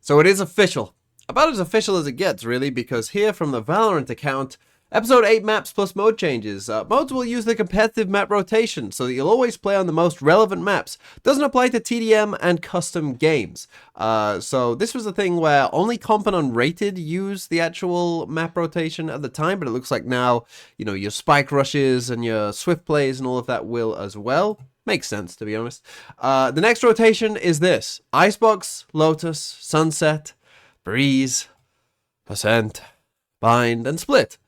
So it is official. About as official as it gets, really, because here from the Valorant account, Episode 8 maps plus mode changes. Modes will use the competitive map rotation, so that you'll always play on the most relevant maps. Doesn't apply to TDM and custom games. So this was a thing where only comp and unrated used the actual map rotation at the time, but it looks like now, you know, your spike rushes and your swift plays and all of that will as well. Makes sense, to be honest. The next rotation is this. Icebox, Lotus, Sunset, Breeze, Ascent, Bind, and Split.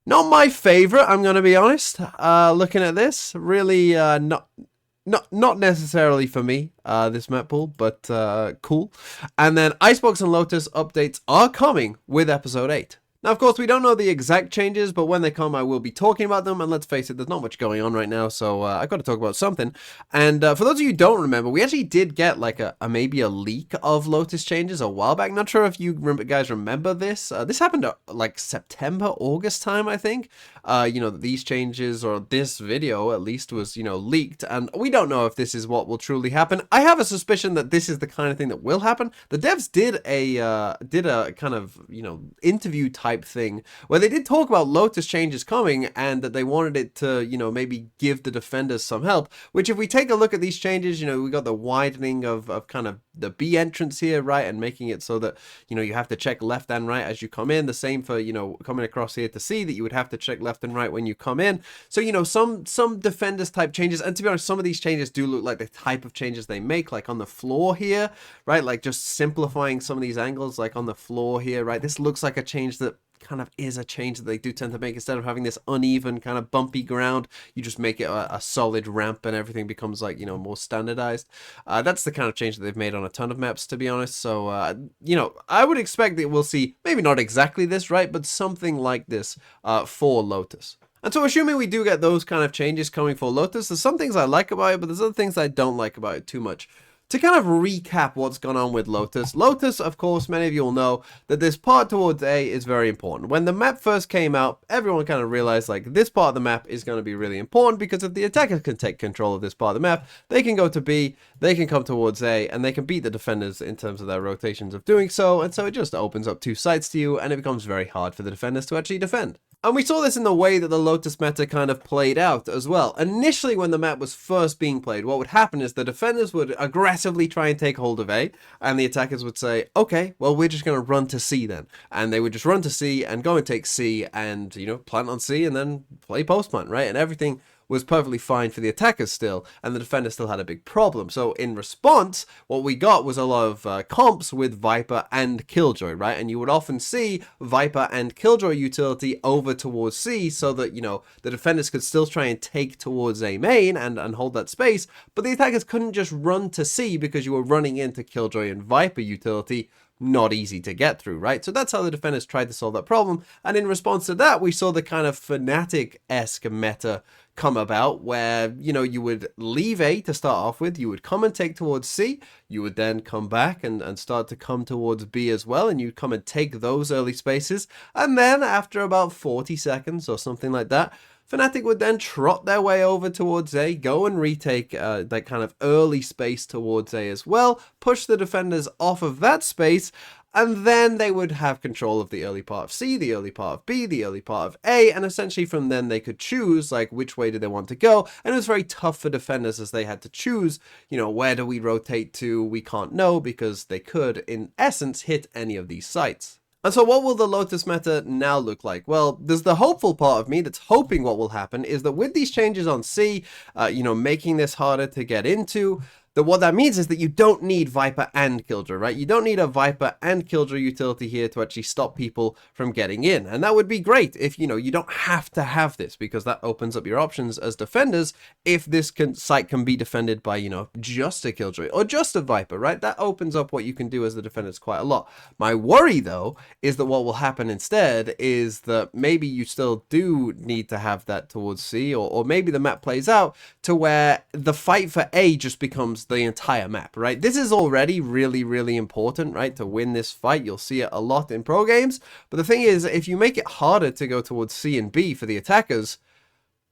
Not my favorite, I'm going to be honest. Looking at this, really not necessarily for me, this map pool, but cool. And then Icebox and Lotus updates are coming with Episode 8. Now, of course, we don't know the exact changes, but when they come, I will be talking about them. And let's face it, there's not much going on right now, so I've got to talk about something. And for those of you who don't remember, we actually did get like maybe a leak of Lotus changes a while back. Not sure if you guys remember this. This happened like September, August time, I think. You know, these changes, or this video at least, was, you know, leaked. And we don't know if this is what will truly happen. I have a suspicion that this is the kind of thing that will happen. The devs did a kind of, you know, interview type thing where they did talk about Lotus changes coming and that they wanted it to, you know, maybe give the defenders some help, which if we take a look at these changes, you know, we got the widening of kind of the B entrance here, right, and making it so that, you know, you have to check left and right as you come in. The same for, you know, coming across here to C, that you would have to check left and right when you come in. So, you know, some defenders type changes, and to be honest, some of these changes do look like the type of changes they make, like on the floor here, right, like just simplifying some of these angles, like on the floor here, right. This looks like a change that kind of is a change that they do tend to make. Instead of having this uneven kind of bumpy ground, you just make it a solid ramp and everything becomes, like, you know, more standardized. That's the kind of change that they've made on a ton of maps, to be honest. So you know, I would expect that we'll see maybe not exactly this, right, but something like this for Lotus. And so assuming we do get those kind of changes coming for Lotus, there's some things I like about it, but there's other things I don't like about it too much. To kind of recap what's gone on with Lotus. Lotus, of course, many of you will know that this part towards A is very important. When the map first came out, everyone kind of realized, like, this part of the map is going to be really important, because if the attackers can take control of this part of the map, they can go to B, they can come towards A, and they can beat the defenders in terms of their rotations of doing so, and so it just opens up two sides to you, and it becomes very hard for the defenders to actually defend. And we saw this in the way that the Lotus meta kind of played out as well. Initially, when the map was first being played, what would happen is the defenders would aggressively try and take hold of A, and the attackers would say, okay, well, we're just going to run to C then. And they would just run to C and go and take C and, you know, plant on C and then play post plant, right? And everything was perfectly fine for the attackers still, and the defenders still had a big problem. So in response, what we got was a lot of comps with Viper and Killjoy, right? And you would often see Viper and Killjoy utility over towards C, so that, you know, the defenders could still try and take towards A main and hold that space, but the attackers couldn't just run to C because you were running into Killjoy and Viper utility. Not easy to get through, right? So that's how the defenders tried to solve that problem. And in response to that, we saw the kind of Fnatic-esque meta come about, where, you know, you would leave A to start off with, you would come and take towards C, you would then come back and start to come towards B as well, and you'd come and take those early spaces, and then after about 40 seconds or something like that, Fnatic would then trot their way over towards A, go and retake that kind of early space towards A as well, push the defenders off of that space, and then they would have control of the early part of C, the early part of B, the early part of A, and essentially from then they could choose, like, which way do they want to go. And it was very tough for defenders, as they had to choose, you know, where do we rotate to? We can't know, because they could, in essence, hit any of these sites. And so what will the Lotus meta now look like? Well, there's the hopeful part of me that's hoping what will happen is that with these changes on C, you know, making this harder to get into, that what that means is that you don't need Viper and Killjoy, right? You don't need a Viper and Killjoy utility here to actually stop people from getting in. And that would be great if, you know, you don't have to have this, because that opens up your options as defenders if this site can be defended by, you know, just a Killjoy or just a Viper, right? That opens up what you can do as the defenders quite a lot. My worry, though, is that what will happen instead is that maybe you still do need to have that towards C, or maybe the map plays out to where the fight for A just becomes the entire map, right? This is already really, really important, right? To win this fight, you'll see it a lot in pro games. But the thing is, if you make it harder to go towards C and B for the attackers,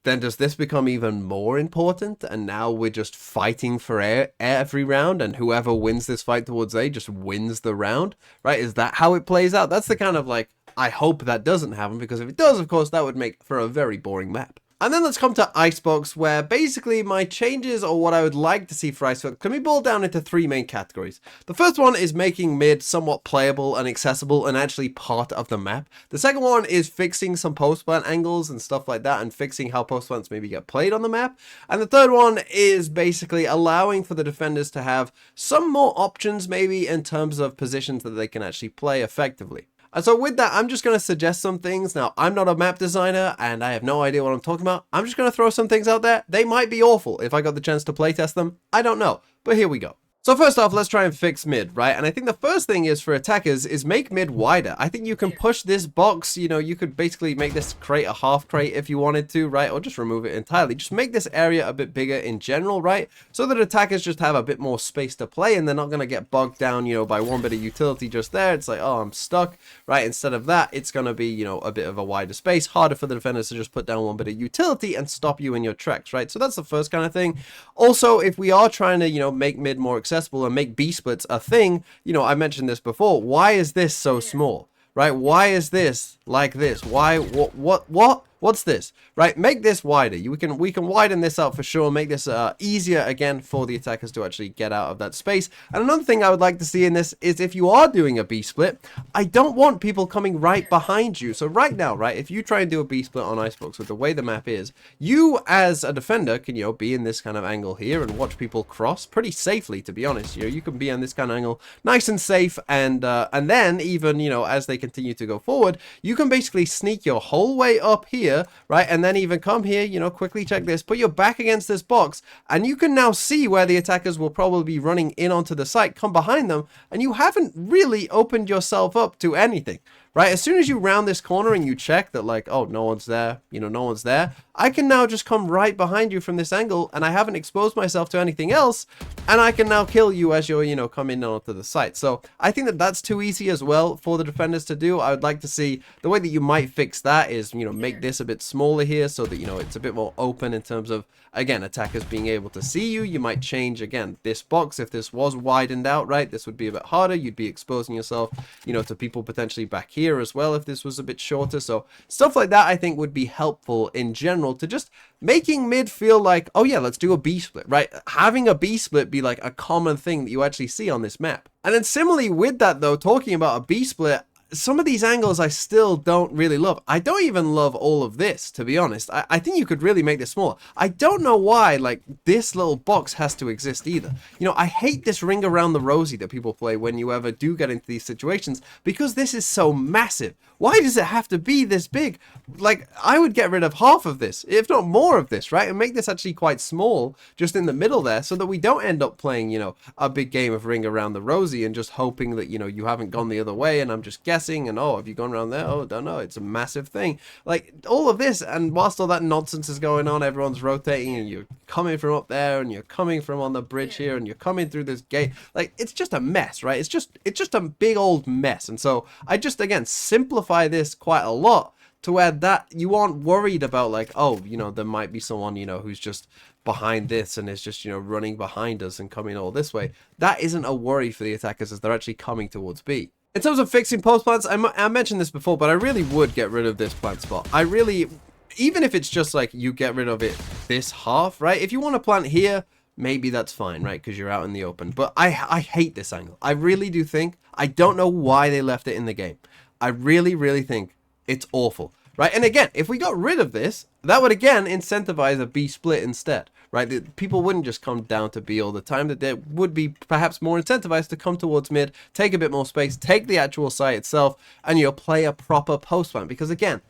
then does this become even more important? And now we're just fighting for air every round, and whoever wins this fight towards A just wins the round, right? Is that how it plays out? That's the kind of like, I hope that doesn't happen, because if it does, of course, that would make for a very boring map. And then let's come to Icebox, where basically my changes, or what I would like to see for Icebox, can be boiled down into three main categories. The first one is making mid somewhat playable and accessible and actually part of the map. The second one is fixing some post-plant angles and stuff like that, and fixing how post-plants maybe get played on the map. And the third one is basically allowing for the defenders to have some more options maybe in terms of positions that they can actually play effectively. And so with that, I'm just going to suggest some things. Now, I'm not a map designer and I have no idea what I'm talking about. I'm just going to throw some things out there. They might be awful if I got the chance to playtest them. I don't know, but here we go. So first off, let's try and fix mid, right? And I think the first thing is for attackers is make mid wider. I think you can push this box, you know, you could basically make this crate a half crate if you wanted to, right? Or just remove it entirely. Just make this area a bit bigger in general, right? So that attackers just have a bit more space to play and they're not going to get bogged down, you know, by one bit of utility just there. It's like, oh, I'm stuck, right? Instead of that, it's going to be, you know, a bit of a wider space, harder for the defenders to just put down one bit of utility and stop you in your tracks, right? So that's the first kind of thing. Also, if we are trying to, you know, make mid more accessible and make B splits a thing, you know, I mentioned this before. Why is this so small, right? Why is this like this? Why, what's this, right? Make this wider. We can widen this out for sure. Make this easier again for the attackers to actually get out of that space. And another thing I would like to see in this is if you are doing a B split, I don't want people coming right behind you. So right now, right, if you try and do a B split on Icebox with the way the map is, you as a defender can, you know, be in this kind of angle here and watch people cross pretty safely, to be honest. You know, you can be on this kind of angle nice and safe, and then even, you know, as they continue to go forward, you can basically sneak your whole way up here, right? And then even come here, you know, quickly check this, put your back against this box, and you can now see where the attackers will probably be running in onto the site, come behind them, and you haven't really opened yourself up to anything, right? As soon as you round this corner and you check that, like, oh, no one's there, you know, no one's there, I can now just come right behind you from this angle, and I haven't exposed myself to anything else, and I can now kill you as you're, you know, coming onto the site. So I think that that's too easy as well for the defenders to do. I would like to see the way that you might fix that is, you know, make this a bit smaller here so that, you know, it's a bit more open in terms of, again, attackers being able to see you. You might change, again, this box. If this was widened out, right, this would be a bit harder. You'd be exposing yourself, you know, to people potentially back here as well if this was a bit shorter. So stuff like that I think would be helpful in general to just making mid feel like, oh yeah, let's do a B split, right? Having a B split be like a common thing that you actually see on this map. And then similarly with that though, talking about a B split, some of these angles I still don't really love. I don't even love all of this, to be honest. I think you could really make this smaller. I don't know why, like, this little box has to exist either. You know, I hate this ring around the rosy that people play when you ever do get into these situations, because this is so massive. Why does it have to be this big? Like, I would get rid of half of this, if not more of this, right? And make this actually quite small, just in the middle there, so that we don't end up playing, you know, a big game of ring around the rosy and just hoping that, you know, you haven't gone the other way and I'm just guessing. And oh, have you gone around there? Oh, don't know. It's a massive thing. Like all of this, and whilst all that nonsense is going on, everyone's rotating, and you're coming from up there, and you're coming from on the bridge here, and you're coming through this gate. Like it's just a mess, right? It's just a big old mess. And so I just again simplify this quite a lot to where that you aren't worried about, like, oh, you know, there might be someone, you know, who's just behind this and is just, you know, running behind us and coming all this way. That isn't a worry for the attackers as they're actually coming towards B. In terms of fixing post plants, I mentioned this before, but I really would get rid of this plant spot. I really, even if it's just like you get rid of it this half, right? If you want to plant here, maybe that's fine, right? Because you're out in the open. But I hate this angle. I really do think, I don't know why they left it in the game. I really, really think it's awful, right? And again, if we got rid of this, that would again incentivize a B split instead, right? That people wouldn't just come down to B all the time, that they would be perhaps more incentivized to come towards mid, take a bit more space, take the actual site itself, and you'll play a proper post plant. Because again,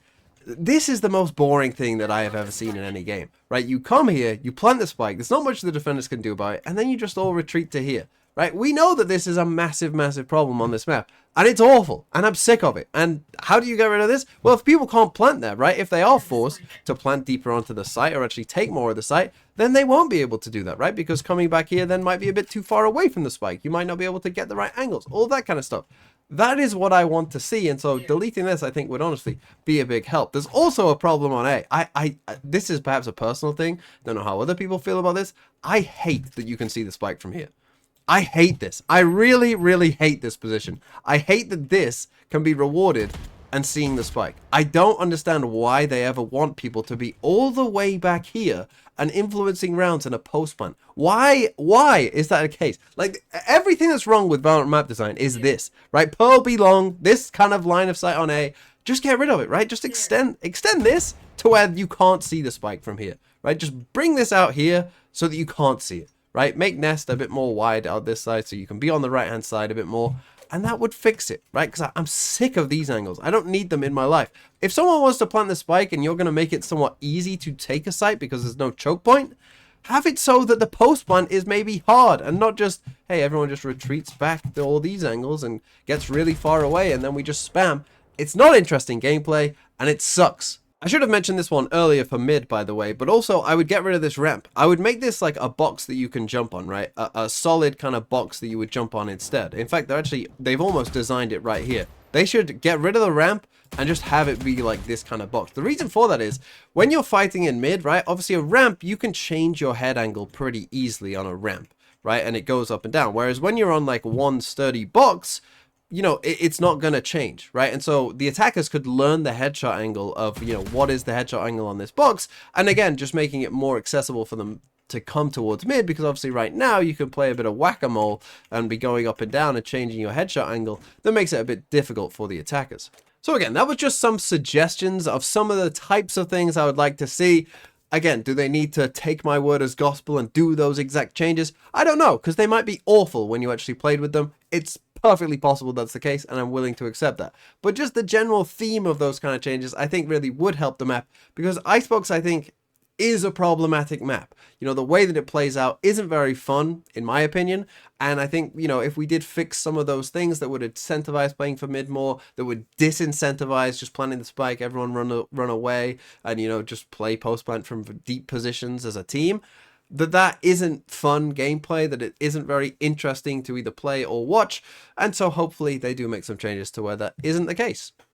this is the most boring thing that I have ever seen in any game, right? You come here, you plant the spike, there's not much the defenders can do about it, and then you just all retreat to here, right? We know that this is a massive, massive problem on this map, and it's awful, and I'm sick of it. And how do you get rid of this? Well, if people can't plant there, right? If they are forced to plant deeper onto the site or actually take more of the site, then they won't be able to do that, right? Because coming back here then might be a bit too far away from the spike. You might not be able to get the right angles, all that kind of stuff. That is what I want to see, and so deleting this, I think, would honestly be a big help. There's also a problem on A. This is perhaps a personal thing. Don't know how other people feel about this. I hate that you can see the spike from here. I hate this. I really, really hate this position. I hate that this can be rewarded and seeing the spike. I don't understand why they ever want people to be all the way back here and influencing rounds in a post plant. Why is that the case? Like, everything that's wrong with Valorant map design is this, right? Pearl be long, this kind of line of sight on A, just get rid of it, right? Just extend this to where you can't see the spike from here, right? Just bring this out here so that you can't see it, right? Make nest a bit more wide out this side so you can be on the right hand side a bit more. And that would fix it, right? Because I'm sick of these angles. I don't need them in my life. If someone wants to plant the spike and you're going to make it somewhat easy to take a site because there's no choke point, have it so that the post plant is maybe hard and not just, hey, everyone just retreats back to all these angles and gets really far away and then we just spam. It's not interesting gameplay and it sucks. I should have mentioned this one earlier for mid, by the way, but also I would get rid of this ramp. I would make this like a box that you can jump on, right? A solid kind of box that you would jump on instead. In fact, they've almost designed it right here. They should get rid of the ramp and just have it be like this kind of box. The reason for that is when you're fighting in mid, right? Obviously a ramp, you can change your head angle pretty easily on a ramp, right? And it goes up and down. Whereas when you're on like one sturdy box, you know, it's not going to change, right? And so the attackers could learn the headshot angle of, you know, what is the headshot angle on this box? And again, just making it more accessible for them to come towards mid, because obviously right now you can play a bit of whack-a-mole and be going up and down and changing your headshot angle. That makes it a bit difficult for the attackers. So again, that was just some suggestions of some of the types of things I would like to see. Again, do they need to take my word as gospel and do those exact changes? I don't know, because they might be awful when you actually played with them. It's perfectly possible that's the case, and I'm willing to accept that. But just the general theme of those kind of changes, I think really would help the map, because Icebox, I think, is a problematic map. You know, the way that it plays out isn't very fun, in my opinion, and I think, you know, if we did fix some of those things that would incentivize playing for mid more, that would disincentivize just planting the spike, everyone run away, and, you know, just play post plant from deep positions as a team, that isn't fun gameplay, that it isn't very interesting to either play or watch, and so hopefully they do make some changes to where that isn't the case.